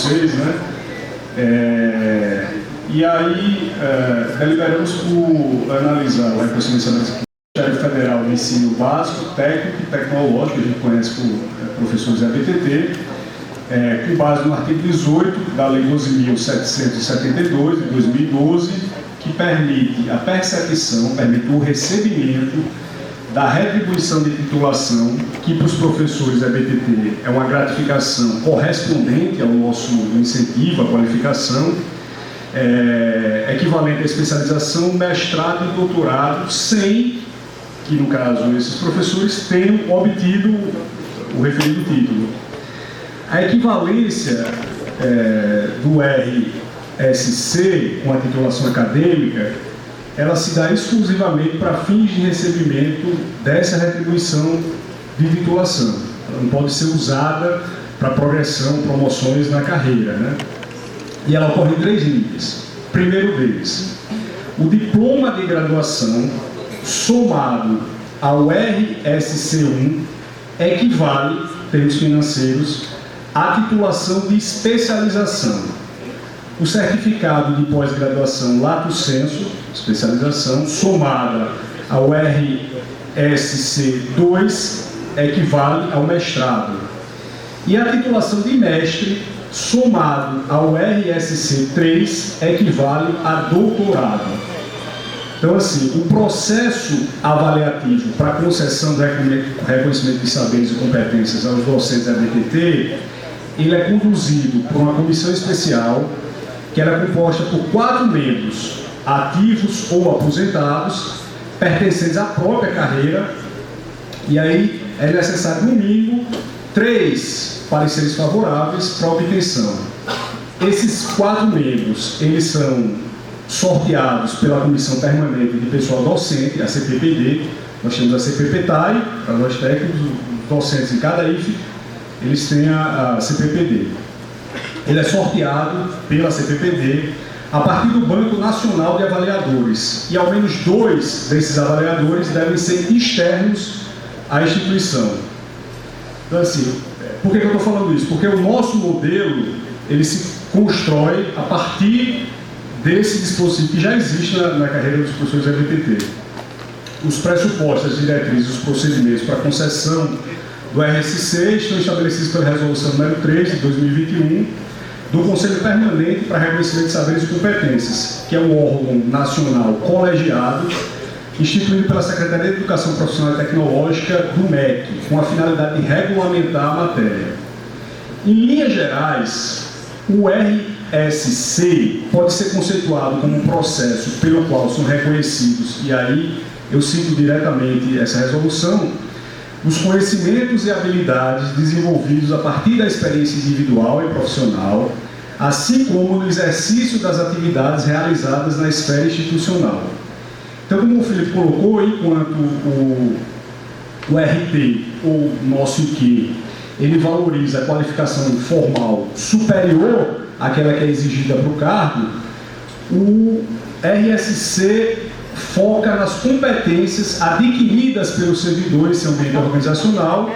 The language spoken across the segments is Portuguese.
vocês, né? E aí, deliberamos por analisar o reconhecimento do Ministério Federal de Ensino Básico, Técnico e Tecnológico, que a gente conhece por professores ABTT, com base no artigo 18 da Lei 12.772, de 2012, que permite a percepção, permite o recebimento da retribuição de titulação, que para os professores ABTT é uma gratificação correspondente ao nosso incentivo, à qualificação, equivalente à especialização, mestrado e doutorado, sem que, no caso, esses professores tenham obtido o referido título. A equivalência do RSC com a titulação acadêmica, ela se dá exclusivamente para fins de recebimento dessa retribuição de titulação. Ela não pode ser usada para progressão, promoções na carreira, né? E ela ocorre em 3 níveis. Primeiro deles, o diploma de graduação somado ao RSC1 equivale, em termos financeiros, à titulação de especialização. O certificado de pós-graduação lato sensu, especialização, somada ao RSC2, equivale ao mestrado. E a titulação de mestre, somado ao RSC3, equivale a doutorado. Então, assim, o processo avaliativo para concessão do reconhecimento de saberes e competências aos docentes da ABTT, ele é conduzido por uma comissão especial, que era composta por 4 membros, ativos ou aposentados, pertencentes à própria carreira, e aí é necessário, no mínimo, 3 pareceres favoráveis para a obtenção. Esses 4 membros, eles são sorteados pela Comissão Permanente de Pessoal Docente, a CPPD. Nós temos a CPPTAI, para nós técnicos, os docentes em cada IFE, eles têm a CPPD. Ele é sorteado pela CPPD a partir do Banco Nacional de Avaliadores, e ao menos 2 desses avaliadores devem ser externos à instituição. Então, assim, por que eu estou falando isso? Porque o nosso modelo, ele se constrói a partir desse dispositivo que já existe na carreira dos professores da ABTT. Os pressupostos, as diretrizes, os procedimentos para concessão do RSC estão estabelecidos pela Resolução número 3 de 2021 do Conselho Permanente para Reconhecimento de Saberes e Competências, que é um órgão nacional colegiado instituído pela Secretaria de Educação Profissional e Tecnológica do MEC, com a finalidade de regulamentar a matéria. Em linhas gerais, o RSC pode ser conceituado como um processo pelo qual são reconhecidos, e aí eu cito diretamente essa resolução, os conhecimentos e habilidades desenvolvidos a partir da experiência individual e profissional, assim como no exercício das atividades realizadas na esfera institucional. Então, como o Felipe colocou, enquanto o RT, ou nosso IQ, ele valoriza a qualificação formal superior àquela que é exigida para o cargo, o RSC foca nas competências adquiridas pelo servidor em seu ambiente organizacional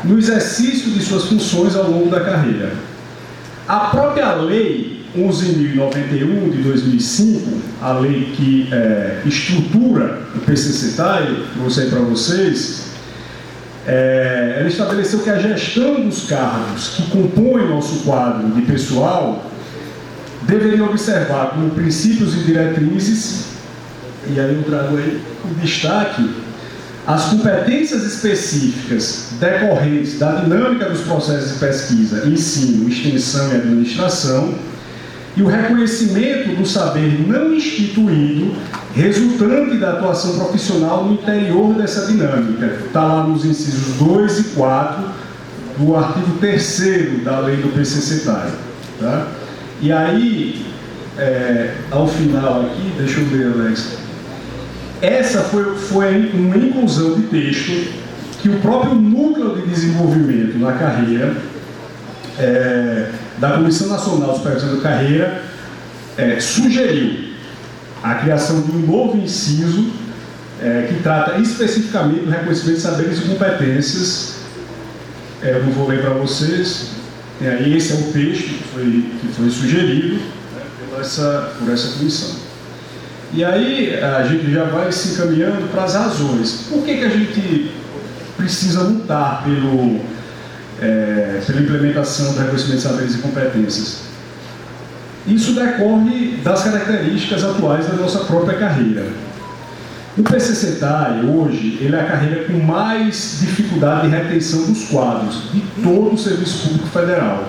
no exercício de suas funções ao longo da carreira. A própria Lei 11.091 de 2005, a lei que estrutura o PCCTAI, trouxe aí para vocês, ela estabeleceu que a gestão dos cargos que compõem nosso quadro de pessoal deveria observar como princípios e diretrizes, e aí eu trago aí o destaque, as competências específicas decorrentes da dinâmica dos processos de pesquisa, ensino, extensão e administração, e o reconhecimento do saber não instituído resultante da atuação profissional no interior dessa dinâmica. Está lá nos incisos 2 e 4 do artigo 3º da lei do PCCTAI. Tá? E aí, ao final aqui, deixa eu ver, Alex, essa foi uma inclusão de texto que o próprio Núcleo de Desenvolvimento na Carreira da Comissão Nacional de Supervisão da Carreira sugeriu a criação de um novo inciso que trata especificamente do reconhecimento de saberes e competências. Eu não vou ler para vocês, E aí esse é o texto que foi sugerido, né, por essa comissão. E aí a gente já vai se encaminhando para as razões. Por que a gente precisa lutar pela implementação do reconhecimento de saberes e competências? Isso decorre das características atuais da nossa própria carreira. O PCCETAI, hoje, ele é a carreira com mais dificuldade de retenção dos quadros de todo o Serviço Público Federal.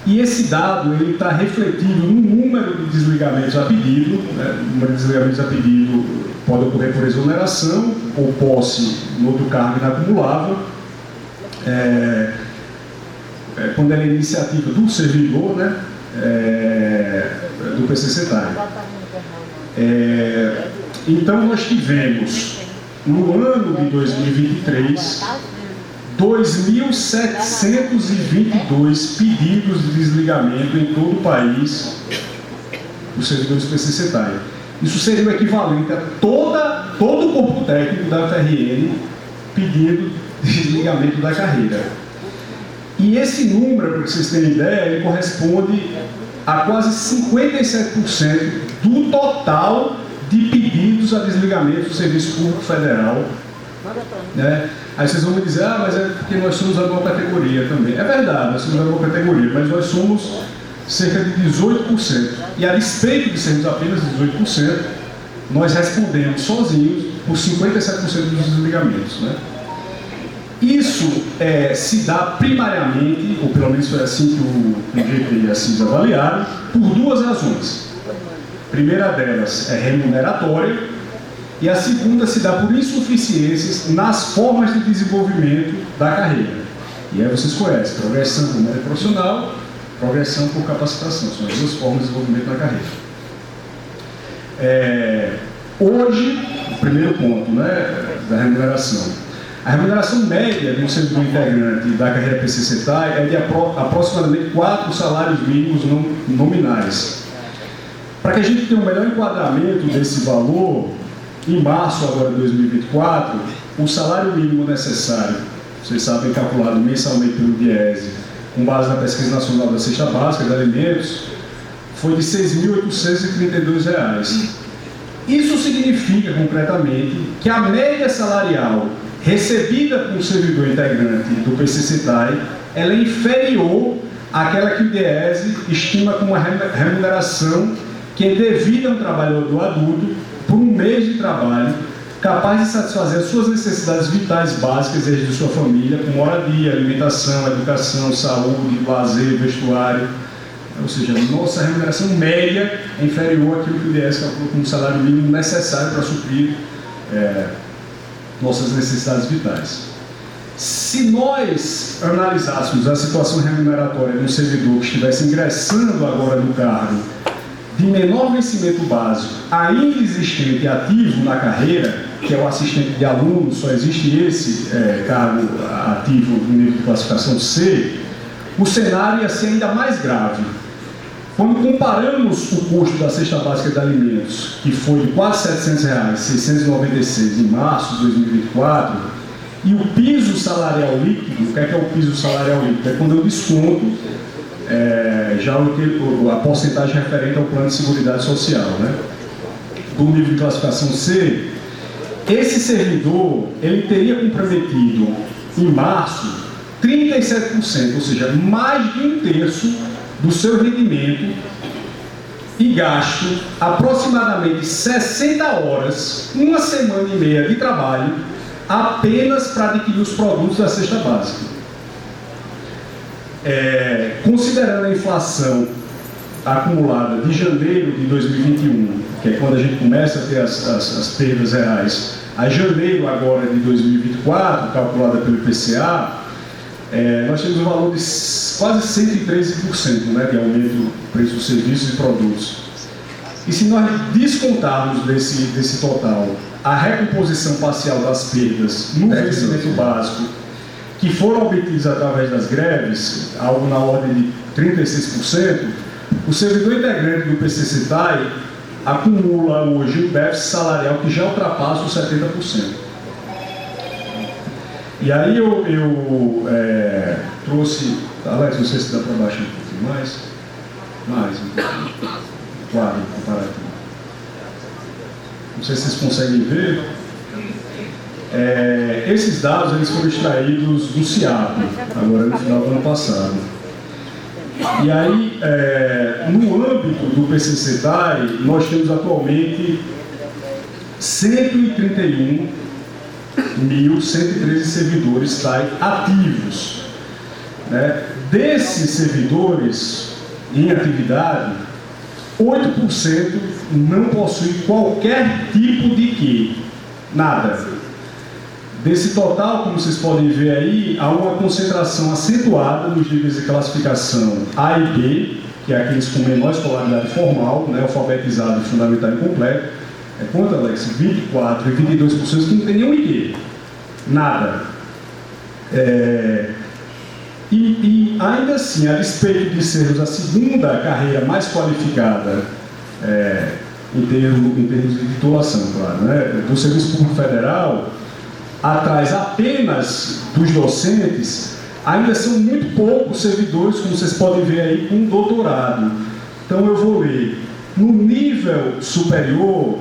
E esse dado está refletido no número de desligamentos a pedido. Né? O número de desligamentos a pedido pode ocorrer por exoneração ou posse no outro cargo inacumulável. Quando é a iniciativa do servidor, né? Do PCCETAI. Então, nós tivemos, no ano de 2023, 2.722 pedidos de desligamento em todo o país dos servidores do PCCETAI. Isso seria o equivalente a todo o corpo técnico da UFRN pedindo desligamento da carreira. E esse número, para vocês terem ideia, ele corresponde a quase 57% do total de pedidos a desligamento do Serviço Público Federal. Né? Aí vocês vão me dizer, mas é porque nós somos a boa categoria também. É verdade, nós somos a boa categoria, mas nós somos cerca de 18%. E a despeito de sermos apenas 18%, nós respondemos sozinhos por 57% dos desligamentos. Né? Isso se dá primariamente, ou pelo menos foi assim que o GT e a CIS avaliaram, por duas razões. A primeira delas é remuneratória e a segunda se dá por insuficiências nas formas de desenvolvimento da carreira. E aí vocês conhecem, progressão por média profissional, progressão por capacitação, são as duas formas de desenvolvimento da carreira. Hoje, o primeiro ponto, né, da remuneração. A remuneração média de um servidor integrante da carreira PCCETAI é de aproximadamente 4 salários mínimos nominais. Para que a gente tenha um melhor enquadramento desse valor, em março agora de 2024, o salário mínimo necessário, vocês sabem, calculado mensalmente pelo DIEESE, com base na Pesquisa Nacional da Cesta Básica de Alimentos, foi de R$ 6.832. Isso significa, concretamente, que a média salarial recebida por um servidor integrante do PCCETAI, ela é inferior àquela que o DIEESE estima como uma remuneração que é devida a um trabalhador adulto por um mês de trabalho, capaz de satisfazer as suas necessidades vitais básicas e as de sua família, como moradia, alimentação, educação, saúde, lazer, vestuário. Ou seja, a nossa remuneração média é inferior àquilo que o DIEESE calculou como salário mínimo necessário para suprir nossas necessidades vitais. Se nós analisássemos a situação remuneratória de um servidor que estivesse ingressando agora no cargo de menor vencimento básico, ainda existente e ativo na carreira, que é o assistente de aluno, só existe esse cargo ativo no nível de classificação C, o cenário ia ser ainda mais grave. Quando comparamos o custo da cesta básica de alimentos, que foi de quase R$ 700, 696 em março de 2024, e o piso salarial líquido, o que é o piso salarial líquido? É quando eu desconto já a porcentagem referente ao plano de seguridade social, né? Do nível de classificação C, esse servidor ele teria comprometido em março 37%, ou seja, mais de um terço do seu rendimento e gasto aproximadamente 60 horas, uma semana e meia de trabalho, apenas para adquirir os produtos da cesta básica. Considerando a inflação acumulada de janeiro de 2021, que é quando a gente começa a ter as perdas reais, a janeiro agora de 2024, calculada pelo IPCA, nós temos um valor de quase 113%, né, de aumento do preço dos serviços e produtos. E se nós descontarmos desse total a recomposição parcial das perdas no vencimento básico, que foram obtidos através das greves, algo na ordem de 36%, o servidor integrante do PCCETAI acumula hoje um déficit salarial que já ultrapassa os 70%. E aí eu trouxe Alex, não sei se dá para baixar um pouquinho mais um pouquinho. Quadro comparativo. Não sei se vocês conseguem ver. Esses dados eles foram extraídos do CIAP, agora no final do ano passado. E aí, no âmbito do PCC-TAI, nós temos atualmente 131.113 servidores TAI ativos. Né? Desses servidores em atividade, 8% não possuem qualquer tipo de QI, nada. Desse total, como vocês podem ver aí, há uma concentração acentuada nos níveis de classificação A e B, que é aqueles com menor escolaridade formal, né, alfabetizado, fundamental e completo. É quanto, Alex? 24% e 22% que não tem nenhum IQ. Nada. E ainda assim, a despeito de sermos a segunda carreira mais qualificada em termos de titulação, claro, né, do Serviço Público Federal, atrás apenas dos docentes, ainda são muito poucos servidores, como vocês podem ver aí, com doutorado. Então eu vou ler. No nível superior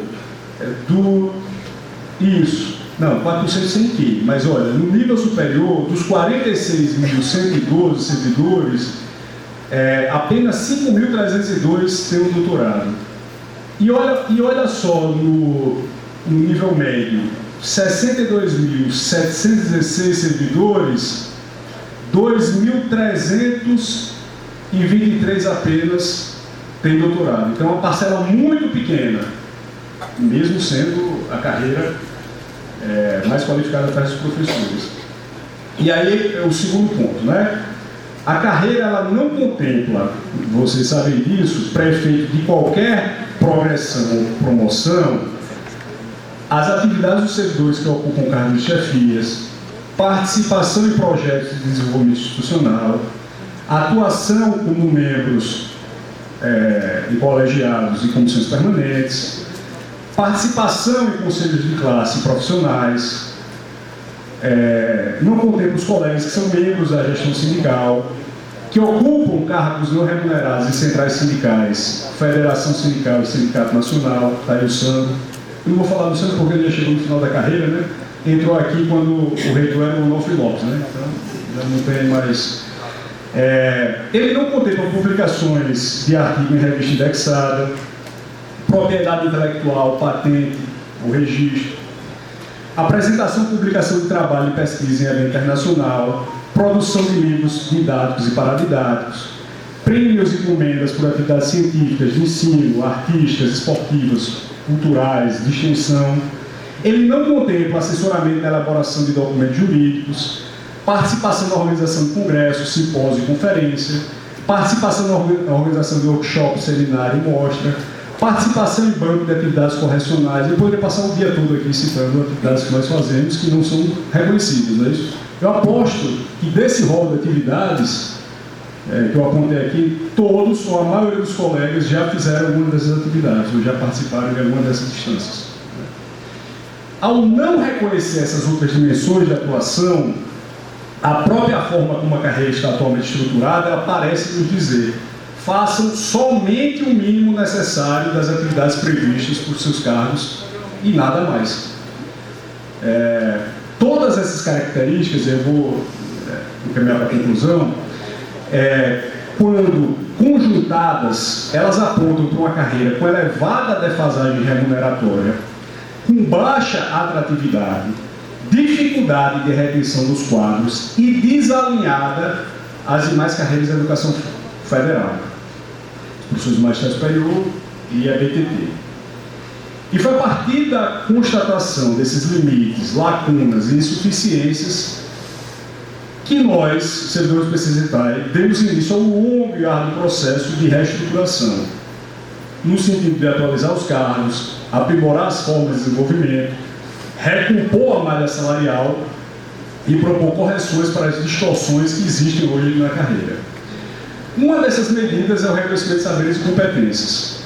não, 4% sem QI, mas olha, no nível superior, dos 46.112 servidores, apenas 5.302 têm um doutorado. E olha só, no nível médio, 62.716 servidores, 2.323 apenas têm doutorado. Então é uma parcela muito pequena, mesmo sendo a carreira mais qualificada para os professores. E aí é o segundo ponto, né? A carreira ela não contempla, vocês sabem disso, pré-efeito de qualquer progressão ou promoção, as atividades dos servidores que ocupam cargos de chefias, participação em projetos de desenvolvimento institucional, atuação como membros em colegiados e comissões permanentes, participação em conselhos de classe profissionais, não contempla os colegas que são membros da gestão sindical, que ocupam cargos não remunerados em centrais sindicais, Federação Sindical e Sindicato Nacional, está aí o Sandro. Eu não vou falar do Sandro porque ele já chegou no final da carreira, né? Entrou aqui quando o reitor era o Onofre Lopes, né? Então já não tem mais. Ele não contempla publicações de artigo em revista indexada, propriedade intelectual, patente, o registro, apresentação e publicação de trabalho e pesquisa em evento internacional, produção de livros didáticos e paradidáticos, prêmios e encomendas por atividades científicas, de ensino, artísticas, esportivas, culturais, de extensão. Ele não contempla assessoramento na elaboração de documentos jurídicos, participação na organização de congressos, simpósio e conferência, participação na organização de workshop, seminário e mostra, participação em banco de atividades correcionais. Eu poderia passar o dia todo aqui citando atividades que nós fazemos que não são reconhecidas, não é isso? Eu aposto que desse rol de atividades que eu apontei aqui, todos ou a maioria dos colegas já fizeram alguma dessas atividades ou já participaram de alguma dessas instâncias. Ao não reconhecer essas outras dimensões de atuação, a própria forma como a carreira está atualmente estruturada, ela parece nos dizer: façam somente o mínimo necessário das atividades previstas por seus cargos e nada mais. Todas essas características, eu vou encaminhar para a conclusão, quando conjuntadas, elas apontam para uma carreira com elevada defasagem remuneratória, com baixa atratividade, dificuldade de retenção dos quadros e desalinhada às demais carreiras da educação federal, professores de magistério superior e a BTT. E foi a partir da constatação desses limites, lacunas e insuficiências que nós, servidores do PCC-TAI, demos início ao longo e árduo processo de reestruturação, no sentido de atualizar os cargos, aprimorar as formas de desenvolvimento, recompor a malha salarial e propor correções para as distorções que existem hoje na carreira. Uma dessas medidas é o reconhecimento de saberes e competências.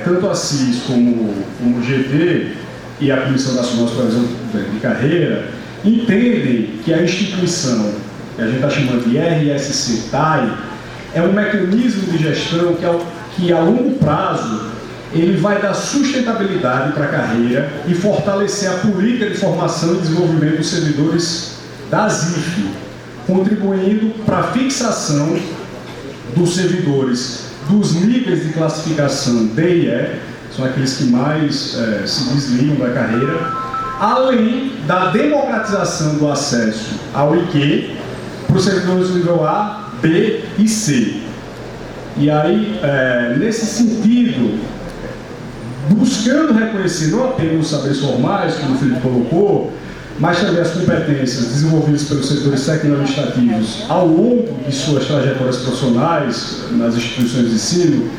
Tanto a CIS como o GT e a Comissão Nacional de Supervisão de Carreira entendem que a instituição que a gente está chamando de RSC-TAI, é um mecanismo de gestão que a longo prazo ele vai dar sustentabilidade para a carreira e fortalecer a política de formação e desenvolvimento dos servidores da ZIF, contribuindo para a fixação dos servidores dos níveis de classificação D e E, são aqueles que mais se desligam da carreira, além da democratização do acesso ao IQ para os servidores do nível A, B e C. E aí, nesse sentido, buscando reconhecer não apenas os saberes formais, como o Felipe colocou, mas também as competências desenvolvidas pelos setores técnico-administrativos ao longo de suas trajetórias profissionais nas instituições de ensino,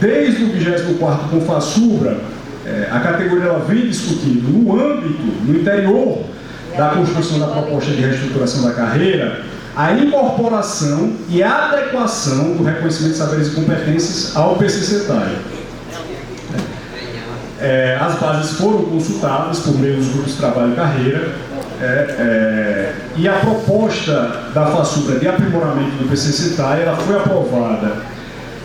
desde o 24º Confasubra, a categoria ela vem discutindo no âmbito, no interior da construção da proposta de reestruturação da carreira, a incorporação e a adequação do reconhecimento de saberes e competências ao PCC-TAI. As bases foram consultadas por meio dos grupos de trabalho e carreira, e a proposta da FASUBRA de aprimoramento do PCC-TAI ela foi aprovada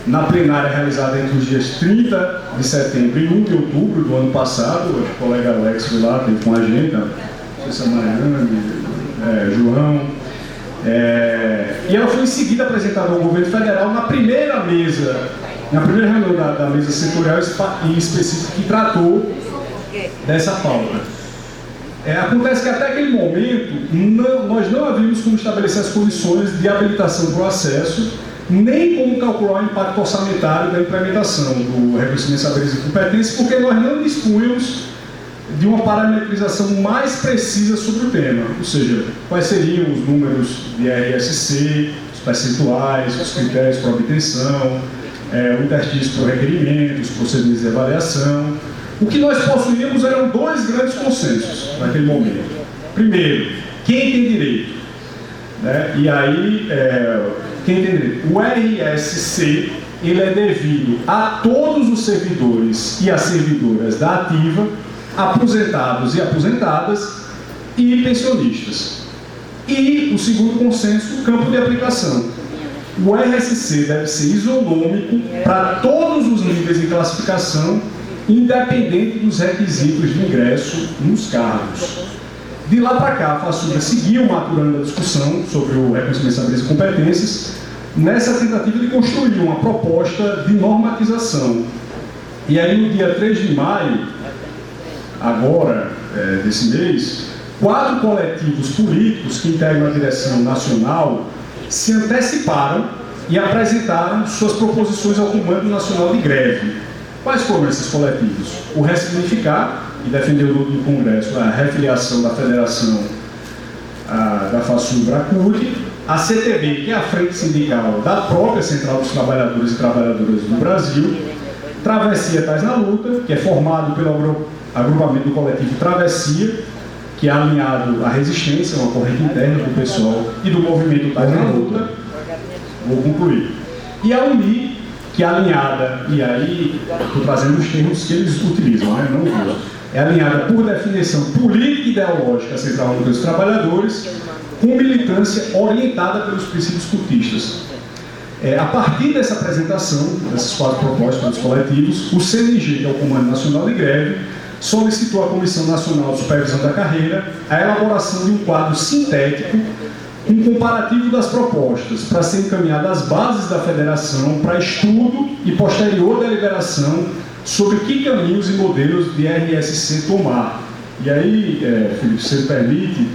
na plenária realizada entre os dias 30 de setembro e 1 de outubro do ano passado. O colega Alex foi lá, teve com a gente, não sei se é Mariana, João, e ela foi em seguida apresentada ao governo federal na primeira reunião da mesa setorial em específico que tratou dessa pauta. Acontece que até aquele momento nós não havíamos como estabelecer as condições de habilitação para o acesso, nem como calcular o impacto orçamentário da implementação do reconhecimento de saberes e competências, porque nós não dispunhamos de uma parametrização mais precisa sobre o tema, ou seja, quais seriam os números de RSC, os percentuais, os critérios para obtenção, o interstício para o requerimento, os procedimentos de avaliação. O que nós possuíamos eram dois grandes consensos naquele momento. Primeiro, quem tem direito? E aí, quem tem direito? O RSC ele é devido a todos os servidores e as servidoras da ativa, aposentados e aposentadas e pensionistas. E o segundo consenso, o campo de aplicação. O RSC deve ser isonômico para todos os níveis de classificação, independente dos requisitos de ingresso nos cargos. De lá para cá, a FASUBRA seguiu maturando a discussão sobre o reconhecimento de saberes e competências, nessa tentativa de construir uma proposta de normatização. E aí, no dia 3 de maio, agora, desse mês, 4 coletivos políticos que integram a direção nacional se anteciparam e apresentaram suas proposições ao Comando Nacional de Greve. Quais foram esses coletivos? O Ressignificar, que defendeu no Congresso a refiliação da Federação da FASUBRA à CUT, a CTB, que é a Frente Sindical da própria Central dos Trabalhadores e Trabalhadoras do Brasil, Travessia Tais na Luta, que é formado pelo agrupamento do coletivo Travessia, que é alinhado à resistência, uma corrente interna do pessoal e do movimento Tais na Luta. Vou concluir. E a UNI, que é alinhada, e aí estou trazendo os termos que eles utilizam, não vou. É alinhada por definição política e ideológica à Central Única dos Trabalhadores, com militância orientada pelos princípios cultistas. A partir dessa apresentação, dessas 4 propostas dos coletivos, o CNG, que é o Comando Nacional de Greve, solicitou à Comissão Nacional de Supervisão da Carreira a elaboração de um quadro sintético, um comparativo das propostas, para ser encaminhado às bases da Federação para estudo e posterior deliberação sobre que caminhos e modelos de RSC tomar. E aí, Felipe, se você permite,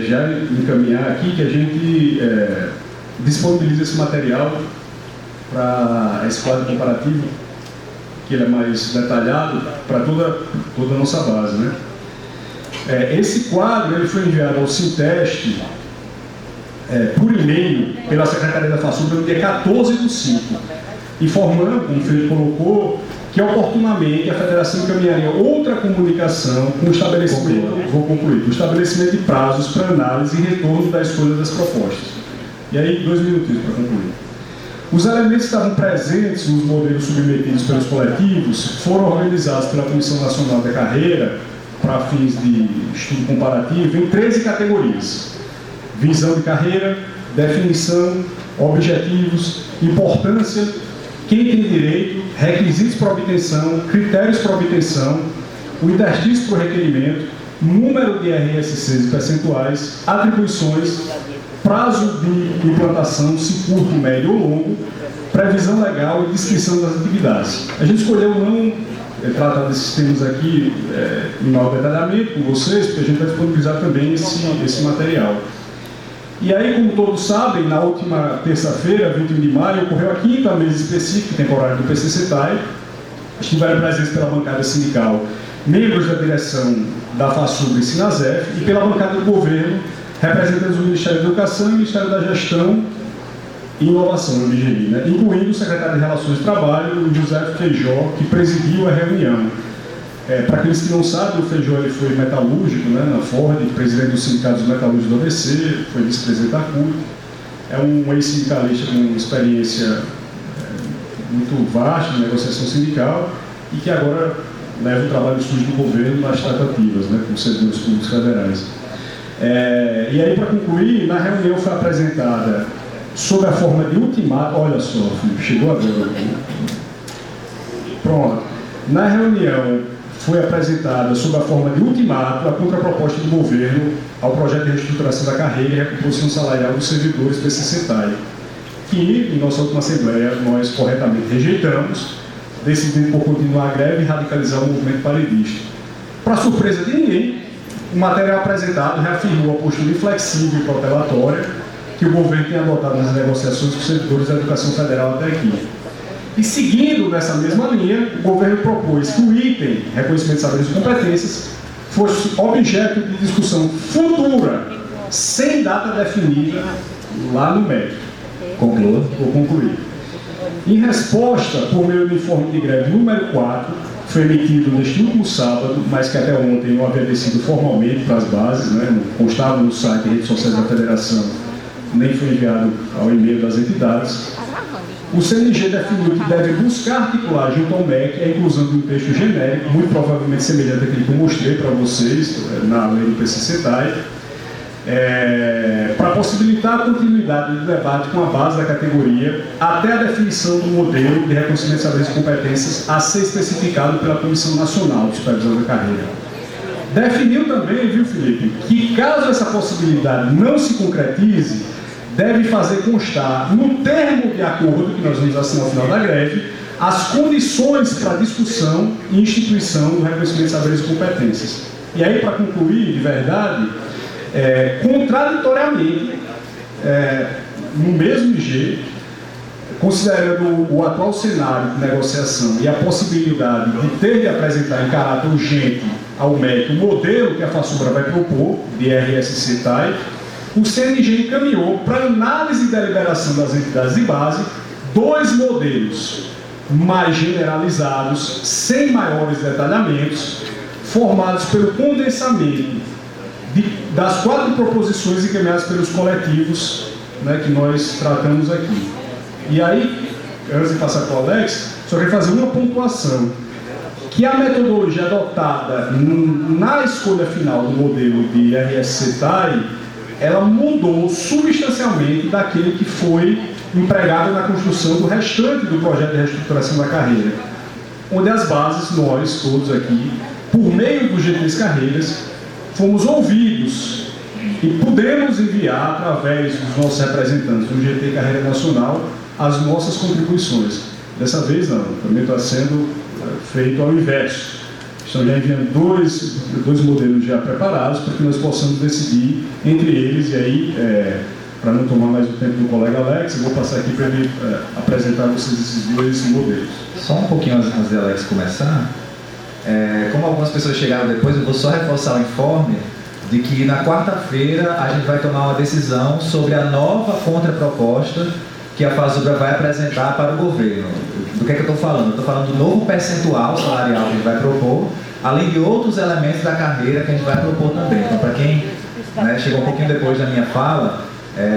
já encaminhar aqui que a gente disponibiliza esse material para esse quadro comparativo, que ele é mais detalhado para toda a nossa base, esse quadro ele foi enviado ao Sinteste por e-mail pela Secretaria da FASUBRA no dia 14/5, informando, como o Felipe colocou, que oportunamente a Federação encaminharia outra comunicação com o estabelecimento, vou concluir, com o estabelecimento de prazos para análise e retorno da escolha das propostas. E aí, 2 minutinhos para concluir. Os elementos que estavam presentes nos modelos submetidos pelos coletivos foram organizados pela Comissão Nacional da Carreira para fins de estudo comparativo em 13 categorias, visão de carreira, definição, objetivos, importância, quem tem direito, requisitos para obtenção, critérios para obtenção, o interstício para o requerimento, número de RSCs e percentuais, atribuições, prazo de implantação, se curto, médio ou longo, previsão legal e descrição das atividades. A gente escolheu não tratar desses temas aqui em maior detalhamento com vocês, porque a gente vai disponibilizar também esse material. E aí, como todos sabem, na última terça-feira, 21 de maio, ocorreu a 5ª mesa específica temporária do PCCETAI. Estiveram presentes pela bancada sindical membros da direção da FASUBRA e Sinasef e pela bancada do governo, representantes do Ministério da Educação e do Ministério da Gestão e Inovação, no MGI, né? Incluindo o secretário de Relações de Trabalho, o José Feijó, que presidiu a reunião. Para aqueles que não sabem, o Feijó ele foi metalúrgico, né, na Ford, presidente do Sindicato dos Metalúrgicos do ABC, foi vice-presidente da CUT, é um ex-sindicalista com experiência muito vasta em negociação sindical e que agora leva o trabalho sujo do governo nas tratativas, né, com os servidores públicos federais. E aí, para concluir, na reunião foi apresentada, sob a forma de ultimato, olha só, Felipe, chegou agora. Pronto. Na reunião foi apresentada, sob a forma de ultimato, a contraproposta do governo ao projeto de reestruturação da carreira e recomposição salarial dos servidores PCCETAI, que, em nossa última Assembleia, nós corretamente rejeitamos, decidindo por continuar a greve e radicalizar o movimento paredista. Para surpresa de ninguém, o material apresentado reafirmou a postura inflexível e protelatória que o governo tem adotado nas negociações com os servidores da educação federal até aqui. E seguindo nessa mesma linha, o governo propôs que o item reconhecimento de saberes e competências fosse objeto de discussão futura, sem data definida, lá no MEC. Conclua. Vou concluir. Em resposta, por meio do informe de greve número 4, foi emitido neste último sábado, mas que até ontem não havia descido formalmente para as bases, né, não constava no site e redes sociais da Federação, nem foi enviado ao e-mail das entidades. O CNG definiu que deve buscar articular junto ao MEC a inclusão de um texto genérico, muito provavelmente semelhante àquele que eu mostrei para vocês na lei do PCCETAI, para possibilitar a continuidade do debate com a base da categoria até a definição do modelo de reconhecimento de saberes e competências a ser especificado pela Comissão Nacional de Supervisão da Carreira. Definiu também, viu, Felipe, que caso essa possibilidade não se concretize, deve fazer constar no termo de acordo que nós vamos assinar ao final da greve as condições para discussão e instituição do reconhecimento de saberes e competências. E aí, para concluir, de verdade, contraditoriamente, no mesmo IG, considerando o atual cenário de negociação e a possibilidade de ter de apresentar em caráter urgente ao MEC o modelo que a FASUBRA vai propor, de RSC-TAI, o CNG encaminhou para análise e deliberação das entidades de base 2 modelos mais generalizados, sem maiores detalhamentos, formados pelo condensamento das 4 proposições encaminhadas pelos coletivos, né, que nós tratamos aqui. E aí, antes de passar para o Alex, só queria fazer uma pontuação, que a metodologia adotada na escolha final do modelo de RSC-TAI, ela mudou substancialmente daquele que foi empregado na construção do restante do projeto de reestruturação da carreira, onde as bases, nós todos aqui, por meio do GTs Carreiras, fomos ouvidos e pudemos enviar, através dos nossos representantes do GT Carreira Nacional, as nossas contribuições. Dessa vez não, também está sendo feito ao inverso. Estão já enviando dois modelos já preparados para que nós possamos decidir entre eles. E aí, para não tomar mais o tempo do colega Alex, eu vou passar aqui para ele apresentar a vocês esses 2 modelos. Só um pouquinho antes de Alex começar, como algumas pessoas chegaram depois, eu vou só reforçar o informe de que na quarta-feira a gente vai tomar uma decisão sobre a nova contraproposta que a FASUBRA vai apresentar para o governo. Do que é que eu estou falando? Eu estou falando do novo percentual salarial que a gente vai propor, além de outros elementos da carreira que a gente vai propor também. Então, para quem chegou um pouquinho depois da minha fala,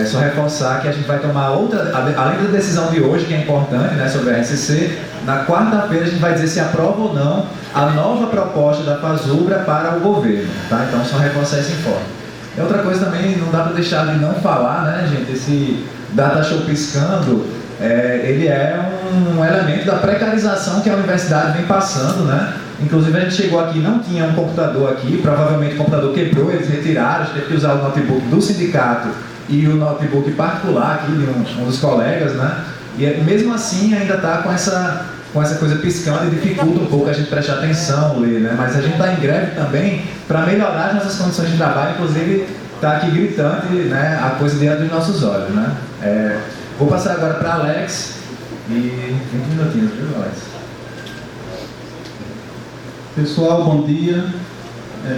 só reforçar que a gente vai tomar outra, além da decisão de hoje, que é importante, sobre a RSC, na quarta-feira a gente vai dizer se aprova ou não a nova proposta da FASUBRA para o governo. Tá? Então, só reforçar esse informe. Outra coisa também, não dá para deixar de não falar, né, gente? Esse Data Show Piscando, ele é um elemento da precarização que a universidade vem passando, né? Inclusive a gente chegou aqui, não tinha um computador aqui, provavelmente o computador quebrou, eles retiraram, a gente teve que usar o notebook do sindicato e o notebook particular aqui de um dos colegas, né? E mesmo assim ainda está com essa coisa piscando e dificulta um pouco a gente prestar atenção, ler, né? Mas a gente está em greve também para melhorar as nossas condições de trabalho, inclusive está aqui gritante, né, a coisa diante dos nossos olhos, né? Vou passar agora para Alex e 20 minutinhos, viu, Alex? Pessoal, bom dia.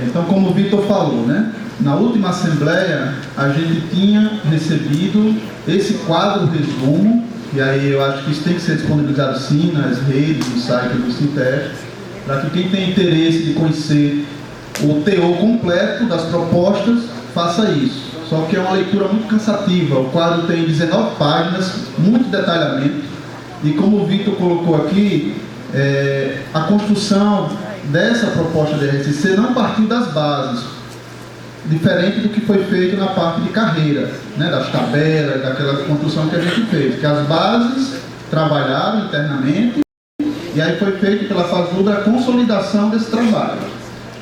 Então, como o Vitor falou, né? Na última assembleia, a gente tinha recebido esse quadro resumo, e aí eu acho que isso tem que ser disponibilizado sim nas redes, no site do Sintef, para que quem tem interesse de conhecer o teor completo das propostas, faça isso. Só que é uma leitura muito cansativa. O quadro tem 19 páginas, muito detalhamento, e como o Vitor colocou aqui, a construção dessa proposta de RSC não partiu das bases, diferente do que foi feito na parte de carreira, né, das tabelas, daquela construção que a gente fez, que as bases trabalharam internamente e aí foi feito pela FASUB a consolidação desse trabalho.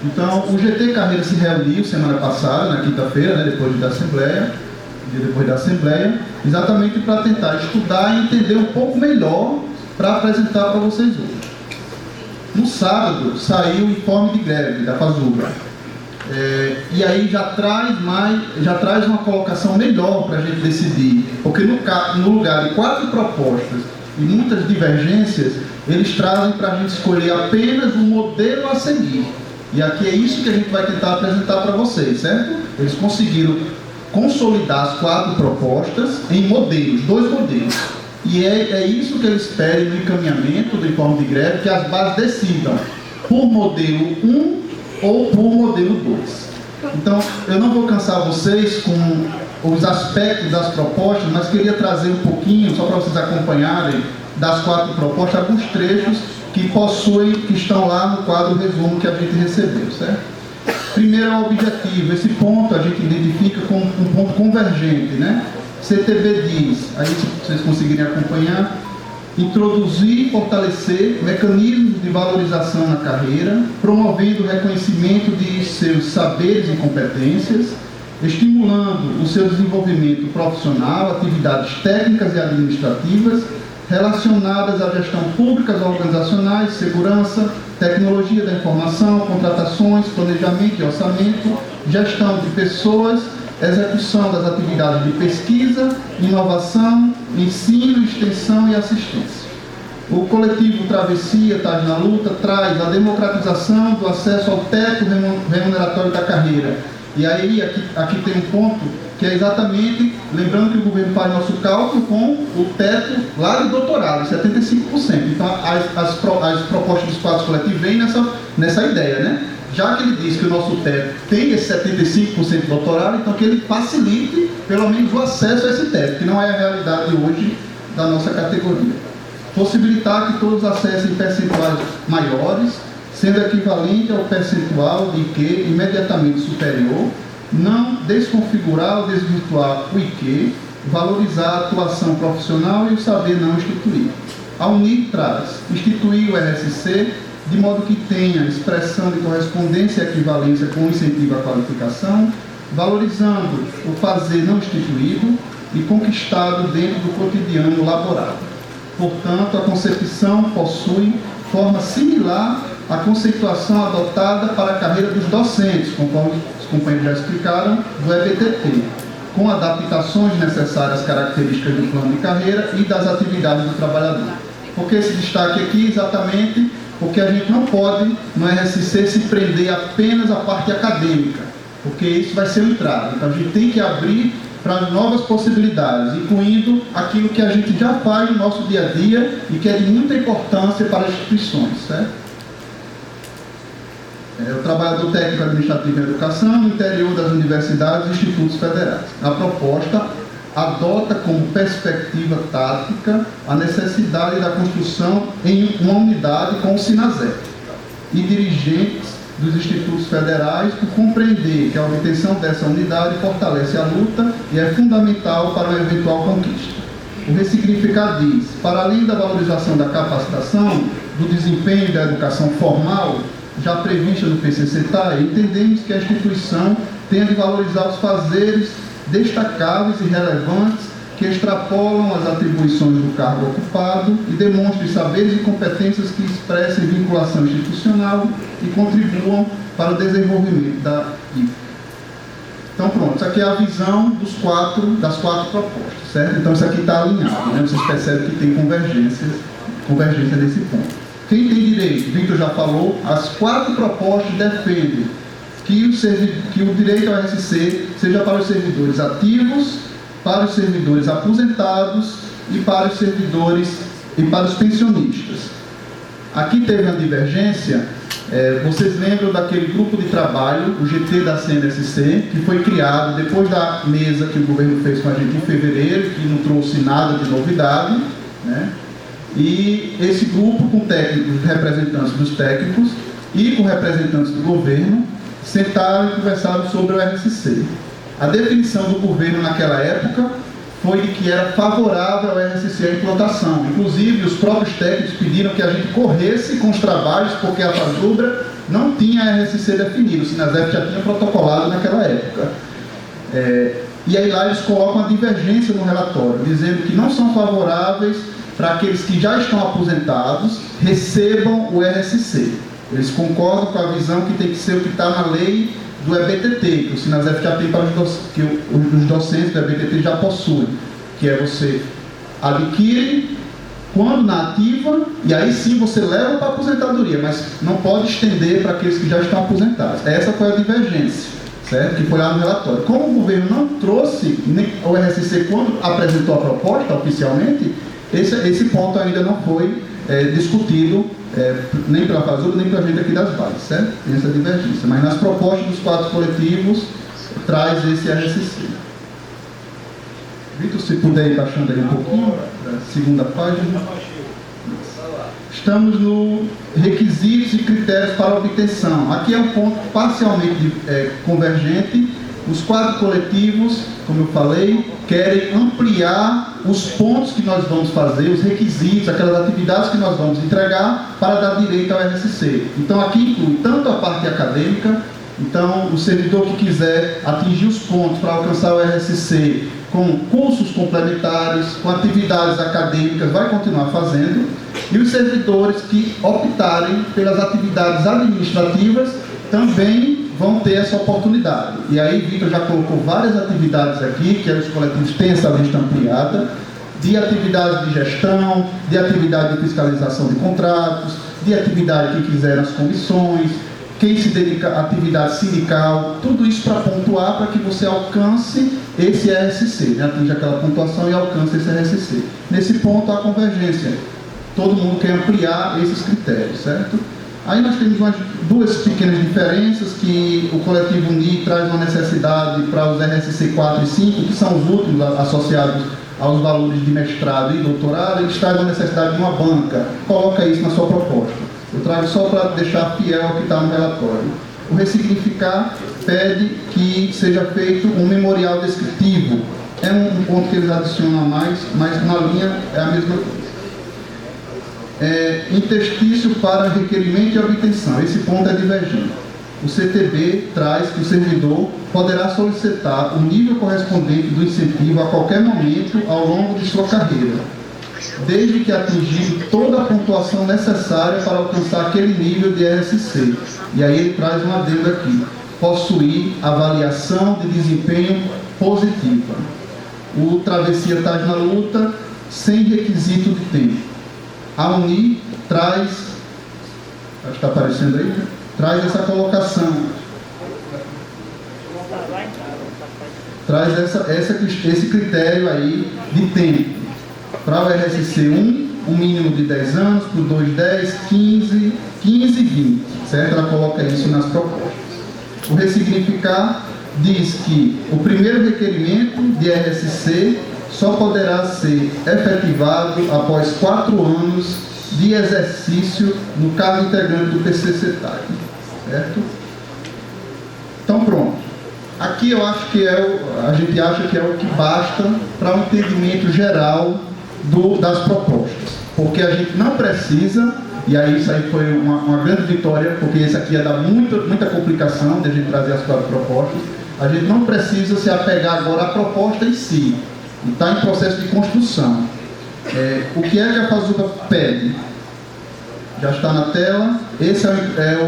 Então, o GT Carreira se reuniu semana passada, na quinta-feira, né, depois da Assembleia, exatamente para tentar estudar e entender um pouco melhor para apresentar para vocês hoje. No sábado, saiu o informe de greve da FASUB. E aí já traz uma colocação melhor para a gente decidir, porque no lugar de 4 propostas e muitas divergências, eles trazem para a gente escolher apenas um modelo a seguir. E aqui é isso que a gente vai tentar apresentar para vocês, certo? Eles conseguiram consolidar as 4 propostas em modelos, 2 modelos. E é isso que eles pedem no encaminhamento do informe de greve, que as bases decidam por modelo 1 ou por modelo 2. Então, eu não vou cansar vocês com os aspectos das propostas, mas queria trazer um pouquinho, só para vocês acompanharem, das 4 propostas, alguns trechos que estão lá no quadro resumo que a gente recebeu, certo? Primeiro é o objetivo. Esse ponto a gente identifica como um ponto convergente, né? CTB diz, aí se vocês conseguirem acompanhar, introduzir e fortalecer mecanismos de valorização na carreira, promovendo o reconhecimento de seus saberes e competências, estimulando o seu desenvolvimento profissional, atividades técnicas e administrativas relacionadas à gestão pública, organizacionais, segurança, tecnologia da informação, contratações, planejamento e orçamento, gestão de pessoas, execução das atividades de pesquisa, inovação, ensino, extensão e assistência. O coletivo Travessia, Tás na Luta, traz a democratização do acesso ao teto remuneratório da carreira. E aí, aqui tem um ponto que é exatamente, lembrando que o governo faz nosso cálculo com o teto lá de doutorado, 75%. Então, as propostas dos quadros coletivos vêm nessa ideia, né? Já que ele diz que o nosso teto tem esse 75% de doutorado, então que ele facilite, pelo menos, o acesso a esse teto, que não é a realidade hoje da nossa categoria. Possibilitar que todos acessem percentuais maiores, sendo equivalente ao percentual de IQ imediatamente superior, não desconfigurar ou desvirtuar o IQ, valorizar a atuação profissional e o saber não instituído. A UNIR traz instituir o RSC de modo que tenha expressão de correspondência e equivalência com incentivo à qualificação, valorizando o fazer não instituído e conquistado dentro do cotidiano laboral. Portanto, a concepção possui forma similar à conceituação adotada para a carreira dos docentes, conforme os companheiros já explicaram, do EBTT, com adaptações necessárias às características do plano de carreira e das atividades do trabalhador. Por que esse destaque aqui? Exatamente porque a gente não pode, no RSC, se prender apenas à parte acadêmica, porque isso vai ser um entrave. Então a gente tem que abrir para novas possibilidades, incluindo aquilo que a gente já faz no nosso dia a dia e que é de muita importância para as instituições, certo? O trabalhador técnico administrativo em educação no interior das universidades e institutos federais. A proposta adota como perspectiva tática a necessidade da construção em uma unidade com o SINASEP e dirigentes dos institutos federais por compreender que a obtenção dessa unidade fortalece a luta e é fundamental para uma eventual conquista. O ressignificado diz, para além da valorização da capacitação, do desempenho da educação formal, já prevista no PCC-TAI, entendemos que a instituição tem de valorizar os fazeres destacáveis e relevantes que extrapolam as atribuições do cargo ocupado e demonstrem saberes e competências que expressem vinculação institucional e contribuam para o desenvolvimento da IFE. Então pronto, isso aqui é a visão das quatro propostas, certo? Então isso aqui está alinhado, né? Vocês percebem que tem convergência nesse ponto. Quem tem direito? Victor já falou, as 4 propostas defendem que o direito ao RSC seja para os servidores ativos, para os servidores aposentados e para os servidores e para os pensionistas. Aqui teve uma divergência, vocês lembram daquele grupo de trabalho, o GT da CNSC, que foi criado depois da mesa que o governo fez com a gente em fevereiro, que não trouxe nada de novidade, né? E esse grupo com técnicos, representantes dos técnicos e com representantes do governo, sentaram e conversaram sobre o RSC. A definição do governo naquela época foi de que era favorável ao RSC à implantação. Inclusive, os próprios técnicos pediram que a gente corresse com os trabalhos, porque a FASUBRA não tinha RSC definido, o Sinasef já tinha protocolado naquela época. E aí lá eles colocam a divergência no relatório, dizendo que não são favoráveis para aqueles que já estão aposentados recebam o RSC. Eles concordam com a visão que tem que ser o que está na lei do EBTT, que o Sinasef já tem para que os docentes do EBTT já possuem, que é você adquire quando na ativa, e aí sim você leva para a aposentadoria, mas não pode estender para aqueles que já estão aposentados. Essa foi a divergência, certo? Que foi lá no relatório. Como o governo não trouxe o RSC quando apresentou a proposta oficialmente, esse ponto ainda não foi discutido nem pela FASUBRA, nem pela gente aqui das bases, certo? Tem essa divergência. Mas nas propostas dos 4 coletivos, traz esse RSC. Vitor, se puder ir baixando aí um pouquinho, para a segunda página. Estamos no requisitos e critérios para obtenção. Aqui é um ponto parcialmente convergente. Os 4 coletivos, como eu falei, querem ampliar os pontos que nós vamos fazer, os requisitos, aquelas atividades que nós vamos entregar para dar direito ao RSC. Então aqui inclui tanto a parte acadêmica, então o servidor que quiser atingir os pontos para alcançar o RSC com cursos complementares, com atividades acadêmicas, vai continuar fazendo, e os servidores que optarem pelas atividades administrativas também vão ter essa oportunidade. E aí, Victor já colocou várias atividades aqui, que os coletivos têm essa lista ampliada, de atividades de gestão, de atividade de fiscalização de contratos, de atividade que quiser nas comissões, quem se dedica à atividade sindical, tudo isso para pontuar para que você alcance esse RSC, né? Atinja aquela pontuação e alcance esse RSC. Nesse ponto, há convergência. Todo mundo quer ampliar esses critérios, certo? Aí nós temos duas pequenas diferenças, que o coletivo UNI traz uma necessidade para os RSC 4 e 5, que são os últimos associados aos valores de mestrado e doutorado, eles trazem uma necessidade de uma banca. Coloca isso na sua proposta. Eu trago só para deixar fiel ao que está no relatório. O ressignificar pede que seja feito um memorial descritivo. É um ponto que eles adicionam a mais, mas na linha é a mesma coisa. Interstício para requerimento e obtenção. Esse ponto é divergente. O CTB traz que o servidor poderá solicitar o nível correspondente do incentivo a qualquer momento ao longo de sua carreira, desde que atingido toda a pontuação necessária para alcançar aquele nível de RSC. E aí ele traz um adendo aqui: possuir avaliação de desempenho positiva. O Travessia Traz na Luta, sem requisito de tempo. A UNI traz, acho que está aparecendo aí, né? Traz essa colocação, traz esse critério aí de tempo. Para o RSC 1, um mínimo de 10 anos, para o 2, 10, 15 e 20, certo? Ela coloca isso nas propostas. O ressignificar diz que o primeiro requerimento de RSC só poderá ser efetivado após 4 anos de exercício no cargo integrante do PCC-TAI. certo? Então, pronto. Aqui eu acho que a gente acha que é o que basta para um entendimento geral das propostas, porque a gente não precisa, e aí isso aí foi uma grande vitória, porque isso aqui ia dar muita complicação de a gente trazer as 4 propostas. A gente não precisa se apegar agora à proposta em si, está em processo de construção. O que é que a FASUBA pede? Já está na tela. Esse é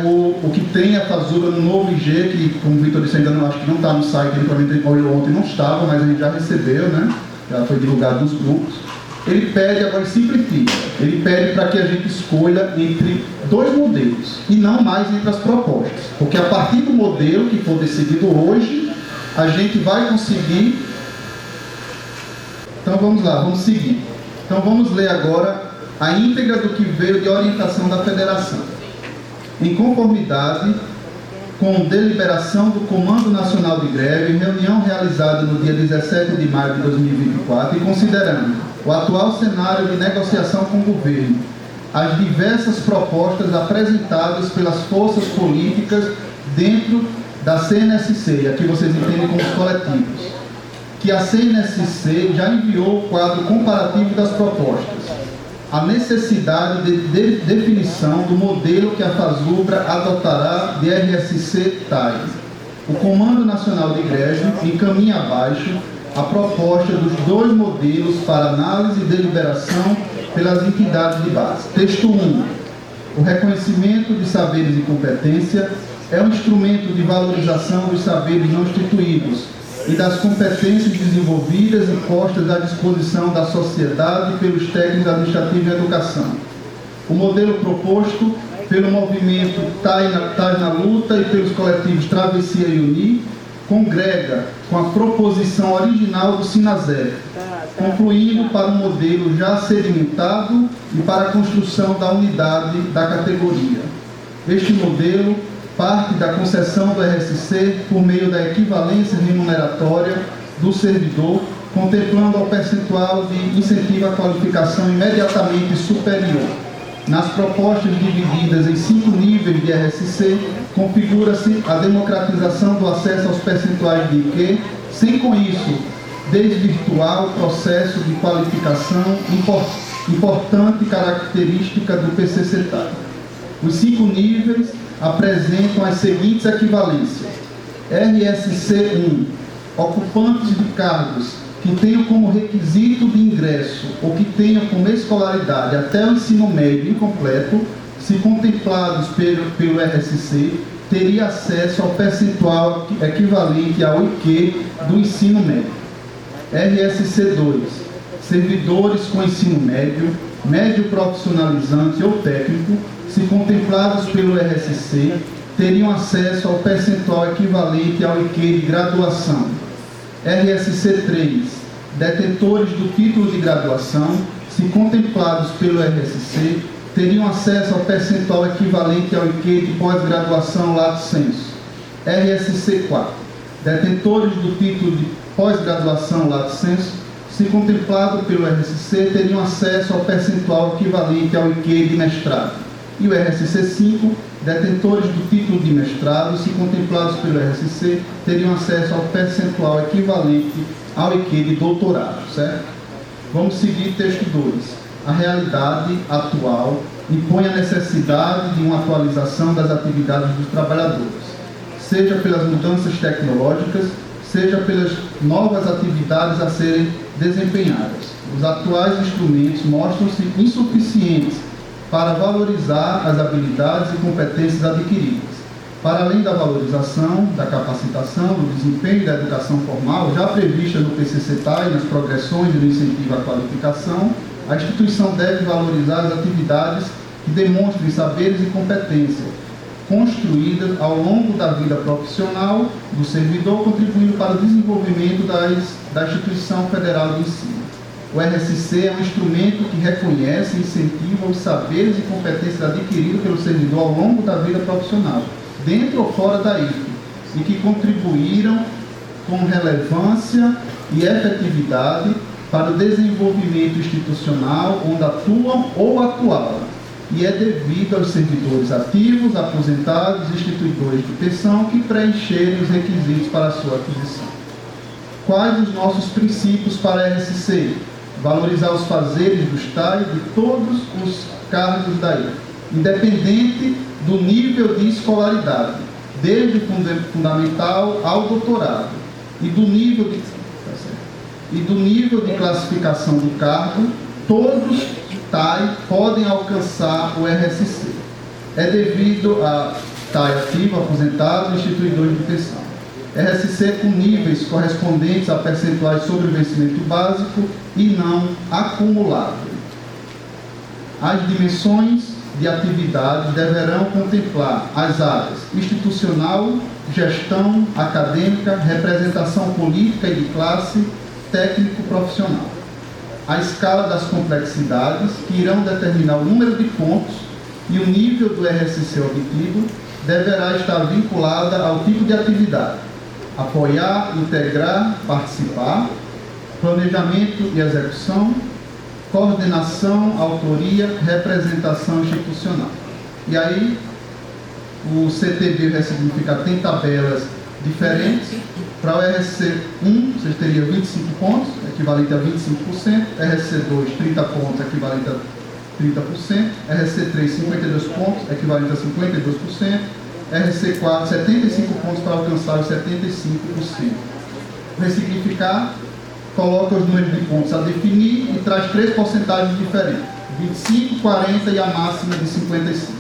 o que tem a FASUBA no novo IG, que, como o Vitor disse, ainda não, acho que não está no site, ele provavelmente ontem não estava, mas a gente já recebeu, né? Já foi divulgado nos grupos. Ele pede, agora simplifica, ele pede para que a gente escolha entre 2 modelos, e não mais entre as propostas. Porque a partir do modelo que for decidido hoje, a gente vai conseguir... Então vamos lá, vamos seguir. Então vamos ler agora a íntegra do que veio de orientação da Federação. Em conformidade com deliberação do Comando Nacional de Greve, em reunião realizada no dia 17 de maio de 2024, e considerando o atual cenário de negociação com o governo, as diversas propostas apresentadas pelas forças políticas dentro da CNSC, e aqui vocês entendem como os coletivos, que a CNSC já enviou o quadro comparativo das propostas, a necessidade de definição do modelo que a FASUBRA adotará de RSC TAI. O Comando Nacional de Greve encaminha abaixo a proposta dos 2 modelos para análise e deliberação pelas entidades de base. Texto 1. O reconhecimento de saberes e competência é um instrumento de valorização dos saberes não instituídos e das competências desenvolvidas e postas à disposição da sociedade pelos técnicos administrativos em educação. O modelo proposto pelo movimento TAI na Luta e pelos coletivos Travessia e Uni congrega com a proposição original do SINASEF, concluindo para um modelo já sedimentado e para a construção da unidade da categoria. Este modelo parte da concessão do RSC por meio da equivalência remuneratória do servidor, contemplando o percentual de incentivo à qualificação imediatamente superior. Nas propostas divididas em 5 níveis de RSC, configura-se a democratização do acesso aos percentuais de IQ, sem com isso desvirtuar o processo de qualificação importante característica do PCC-TAI. Os 5 níveis apresentam as seguintes equivalências. RSC1, ocupantes de cargos que tenham como requisito de ingresso ou que tenham como escolaridade até o ensino médio incompleto, se contemplados pelo RSC, teria acesso ao percentual equivalente ao IQ do ensino médio. RSC2, servidores com ensino médio, médio profissionalizante ou técnico, se contemplados pelo RSC, teriam acesso ao percentual equivalente ao IQ de graduação. RSC3, detentores do título de graduação, se contemplados pelo RSC, teriam acesso ao percentual equivalente ao IQ de pós-graduação lato sensu. RSC4, detentores do título de pós-graduação lato sensu, se contemplado pelo RSC, teriam acesso ao percentual equivalente ao IQ de mestrado. E o RSC5, detentores do título de mestrado, se contemplados pelo RSC, teriam acesso ao percentual equivalente ao IQ de doutorado, certo? Vamos seguir texto 2. A realidade atual impõe a necessidade de uma atualização das atividades dos trabalhadores, seja pelas mudanças tecnológicas, seja pelas novas atividades a serem desempenhadas. Os atuais instrumentos mostram-se insuficientes para valorizar as habilidades e competências adquiridas. Para além da valorização, da capacitação, do desempenho e da educação formal, já prevista no PCC-TAI, nas progressões e no incentivo à qualificação, a instituição deve valorizar as atividades que demonstrem saberes e competências construídas ao longo da vida profissional do servidor, contribuindo para o desenvolvimento da instituição federal de ensino. O RSC é um instrumento que reconhece e incentiva os saberes e competências adquiridos pelo servidor ao longo da vida profissional, dentro ou fora da IFE, e que contribuíram com relevância e efetividade para o desenvolvimento institucional onde atuam ou atuaram. e é devido aos servidores ativos, aposentados e instituidores de pensão que preencherem os requisitos para a sua aquisição. Quais os nossos princípios para a RSC? Valorizar os fazeres dos tais de todos os cargos daí, independente do nível de escolaridade, desde o fundamental ao doutorado, e do nível de classificação do cargo, todos tais podem alcançar o RSC. É devido a TAI ativo, aposentado e instituidor de pensão. RSC com níveis correspondentes a percentuais sobre o vencimento básico e não acumulável. As dimensões de atividade deverão contemplar as áreas institucional, gestão, acadêmica, representação política e de classe, técnico-profissional. A escala das complexidades, que irão determinar o número de pontos e o nível do RSC obtido, deverá estar vinculada ao tipo de atividade: apoiar, integrar, participar, planejamento e execução, coordenação, autoria, representação institucional. E aí, o CTB vai significar, tem tabelas diferentes. Para o RSC 1, vocês teriam 25 pontos, equivalente a 25%, RSC 2, 30 pontos, equivalente a 30%, RSC 3, 52 pontos, equivalente a 52%, RSC 4, 75 pontos para alcançar os 75%. Ressignificar, coloca os números de pontos a definir e traz 3 porcentagens diferentes: 25, 40 e a máxima de 55.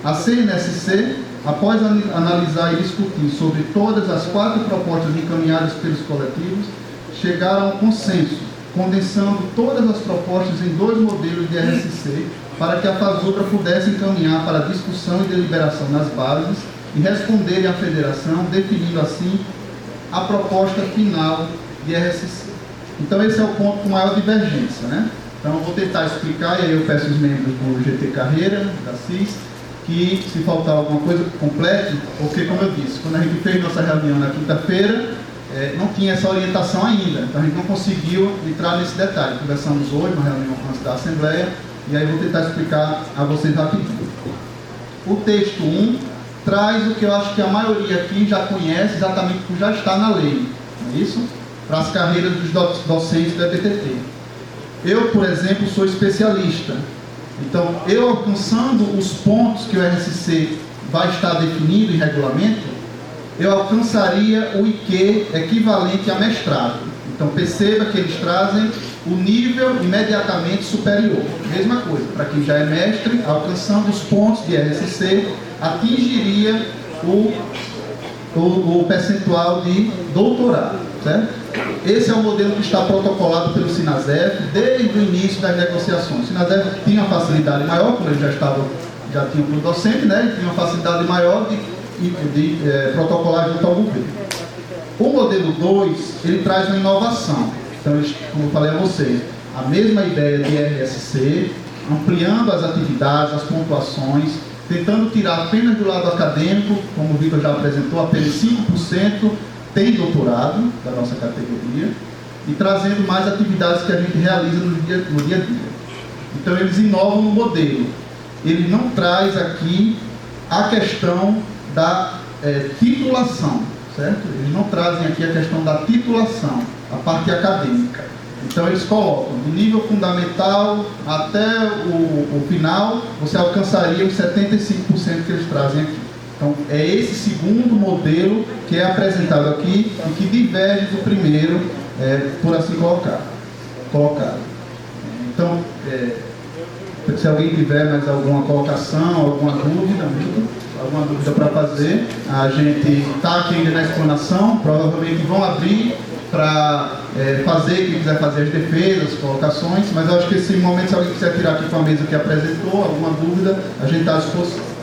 A CNSC, após analisar e discutir sobre todas as 4 propostas encaminhadas pelos coletivos, chegaram a um consenso, condensando todas as propostas em 2 modelos de RSC, para que a FASUBRA pudesse encaminhar para discussão e deliberação nas bases e responderem à federação, definindo assim a proposta final de RSC. Então esse é o ponto com maior divergência, né? Então eu vou tentar explicar, e aí eu peço os membros do GT Carreira, da CIS, que se faltar alguma coisa, complete, porque como eu disse, quando a gente fez nossa reunião na quinta-feira, não tinha essa orientação ainda, então a gente não conseguiu entrar nesse detalhe. Conversamos hoje, na reunião antes da Assembleia, e aí vou tentar explicar a vocês rapidinho. O texto 1 traz o que eu acho que a maioria aqui já conhece, exatamente porque já está na lei, não é isso? Para as carreiras dos docentes do EPTT. Eu, por exemplo, sou especialista. Então, eu alcançando os pontos que o RSC vai estar definido em regulamento, eu alcançaria o IQ equivalente a mestrado. Então, perceba que eles trazem o nível imediatamente superior. Mesma coisa, para quem já é mestre, alcançando os pontos de RSC, atingiria o percentual de doutorado, certo? Esse é o modelo que está protocolado pelo Sinasef desde o início das negociações. O Sinasef tinha uma facilidade maior, como ele já tinha para o docente, né? Ele tinha uma facilidade maior de protocolar junto ao governo. O modelo 2, ele traz uma inovação. Então, como eu falei a vocês, a mesma ideia de RSC, ampliando as atividades, as pontuações, tentando tirar apenas do lado acadêmico, como o Vitor já apresentou, apenas 5% tem doutorado da nossa categoria, e trazendo mais atividades que a gente realiza no dia a dia. Então eles inovam no modelo. Ele não traz aqui a questão da titulação, certo? Eles não trazem aqui a questão da titulação, a parte acadêmica. Então eles colocam, do nível fundamental até o final, você alcançaria os 75% que eles trazem aqui. Então é esse segundo modelo que é apresentado aqui e que diverge do primeiro, por assim colocado. Então, se alguém tiver mais alguma colocação, alguma dúvida para fazer, a gente está aqui ainda na explanação, provavelmente vão abrir para fazer, quem quiser fazer as defesas, colocações, mas eu acho que esse momento, se alguém quiser tirar aqui com a mesa que apresentou, alguma dúvida, a gente está à disposição.